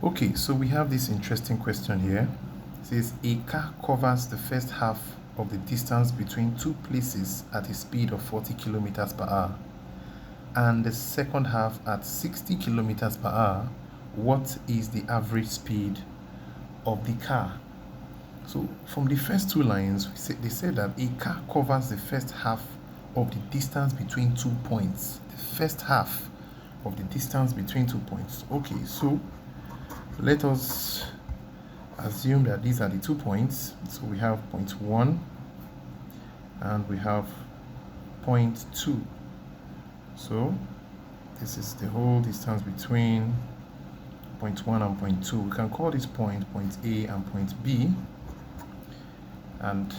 Okay, so we have this interesting question here. It says a car covers the first half of the distance between two places at a speed of 40 kilometers per hour and the second half at 60 kilometers per hour. What is the average speed of the car? So from the first two lines, they said that a car covers the first half of the distance between 2 points. The first half of the distance between 2 points. Okay, so let us assume that these are the 2 points. So we have point 1 and we have point 2. So this is the whole distance between point 1 and point 2. We can call this point A and point B. And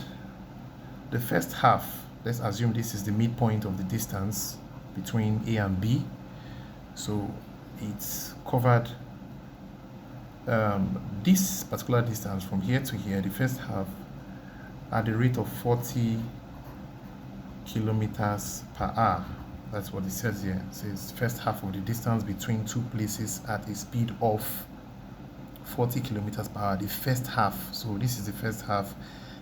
the first half, let's assume this is the midpoint of the distance between A and B. So it's covered this particular distance from here to here, the first half, at the rate of 40 kilometers per hour. That's what it says here. It says first half of the distance between two places at a speed of 40 kilometers per hour. The first half. So this is the first half,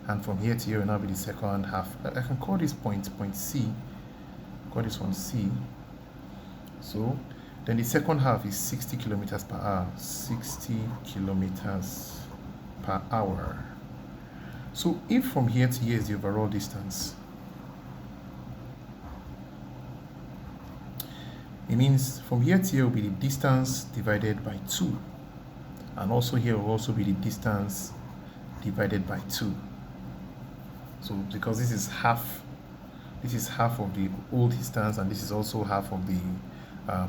and from here to here will now be the second half. I can call this point C. Call this one C. So then the second half is 60 kilometers per hour. 60 kilometers per hour. So if from here to here is the overall distance, it means from here to here will be the distance divided by 2. And also here will also be the distance divided by 2. So because this is half of the whole distance, and this is also half of the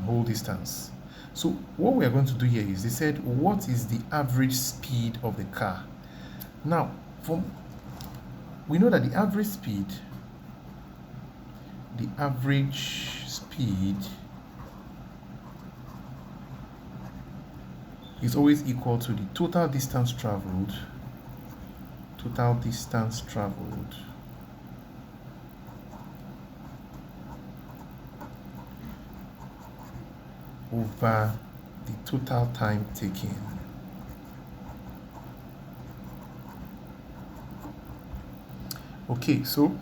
whole distance. So what we are going to do here is, they said, what is the average speed of the car? Now, we know that the average speed is always equal to the total distance traveled over the total time taken. Okay, so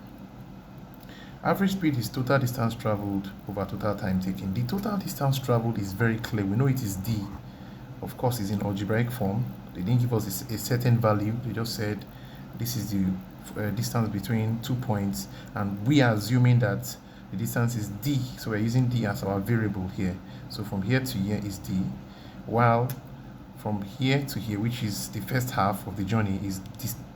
average speed is total distance traveled over total time taken. The total distance traveled is very clear. We know it is d. Of course, it's in algebraic form. They didn't give us a certain value. They just said this is the distance between 2 points, and we are assuming that the distance is d, so we're using d as our variable here. So from here to here is d, while from here to here, which is the first half of the journey, is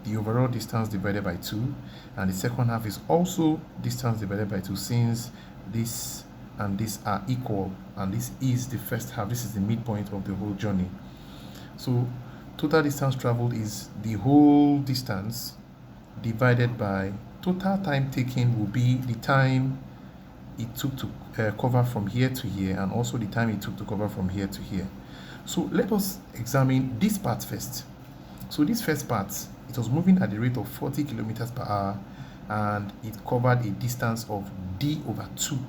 the overall distance divided by 2, and the second half is also distance divided by 2, since this and this are equal, and this is the first half, this is the midpoint of the whole journey. So total distance traveled is the whole distance divided by total time taken, will be the time it took to cover from here to here, and also the time it took to cover from here to here. So let us examine this part first. So this first part, it was moving at the rate of 40 kilometers per hour, and it covered a distance of d over 2.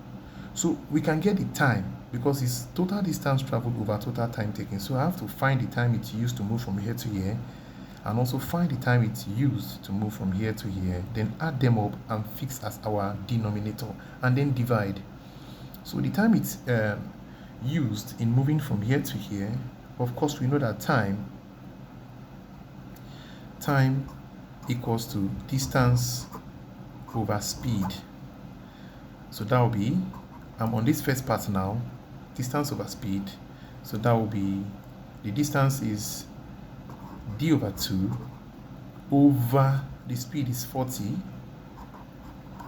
So we can get the time because it's total distance traveled over total time taken. So I have to find the time it used to move from here to here, and also find the time it's used to move from here to here, then add them up and fix as our denominator, and then divide. So the time it's used in moving from here to here, of course we know that time equals to distance over speed. So that will be, I'm on this first part now, distance over speed. So that will be, the distance is d over 2 over the speed is 40,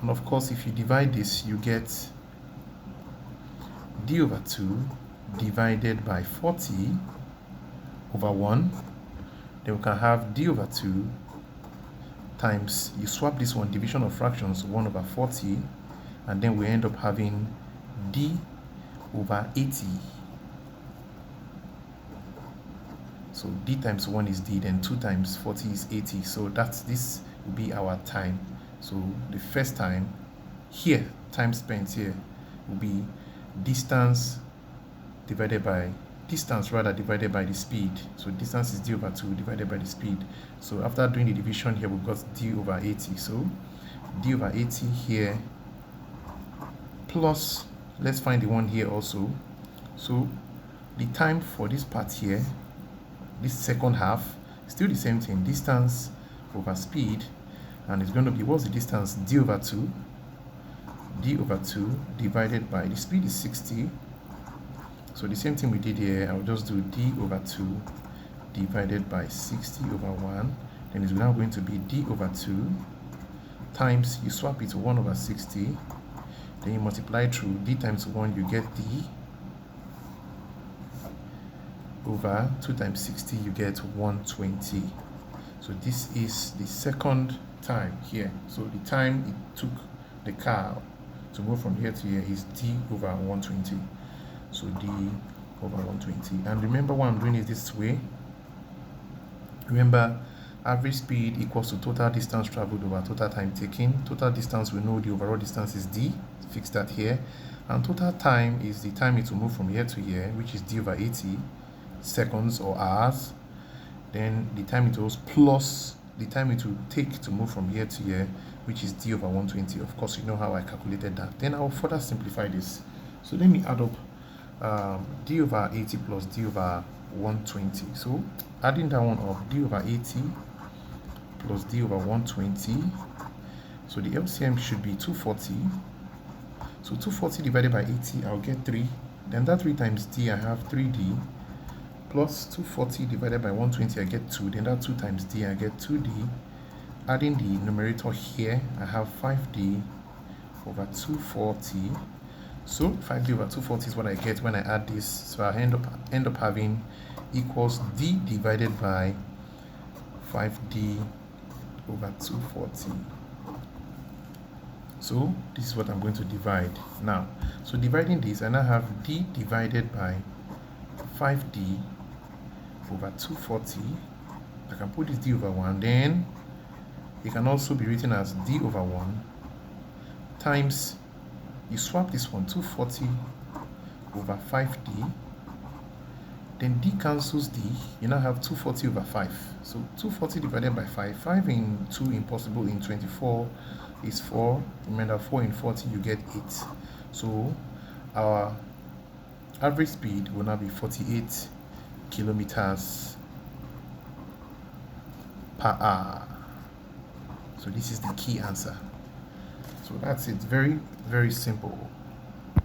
and of course if you divide this, you get d over 2 divided by 40 over 1. Then we can have d over 2 times, you swap this one, division of fractions, 1 over 40, and then we end up having d over 80. So d times 1 is d, then 2 times 40 is 80. So this will be our time. So the first time here, time spent here, will be distance divided by distance rather divided by the speed. So distance is d over 2 divided by the speed. So after doing the division here, we've got d over 80. So d over 80 here plus, let's find the one here also. So the time for this part here, this second half, still the same thing, distance over speed, and it's going to be, what's the distance? D over 2 divided by the speed is 60. So the same thing we did here, I'll just do d over 2 divided by 60 over 1. Then it's now going to be d over 2 times, you swap it to 1 over 60. Then you multiply through d times 1, you get d over 2 times 60, you get 120. So this is the second time here. So the time it took the car to move from here to here is d over 120. So d over 120. And remember why I'm doing it this way. Remember, average speed equals to total distance traveled over total time taken. Total distance, we know the overall distance is d, fix that here. And total time is the time it will move from here to here, which is d over 80 seconds or hours. Then the time it was plus the time it will take to move from here to here, which is d over 120. Of course, you know how I calculated that. Then I'll further simplify this. So let me add up d over 80 plus d over 120. So adding that one up, d over 80 plus d over 120. So the LCM should be 240. So 240 divided by 80, I'll get 3. Then that 3 times d, I have 3d. Plus 240 divided by 120, I get 2. Then that 2 times d, I get 2d. Adding the numerator here, I have 5d over 240. So 5d over 240 is what I get when I add this. So I end up having equals d divided by 5d over 240. So this is what I'm going to divide now. So dividing this, I now have d divided by 5d over 240. I can put this d over 1. Then it can also be written as d over 1 times, you swap this one, 240 over 5d. Then d cancels d, you now have 240 over 5. So 240 divided by 5, 5 in 2 impossible, in 24 is 4. Remember, 4 in 40 you get 8. So our average speed will now be 48 kilometers per hour. So this is the key answer. So that's it. Very, very simple.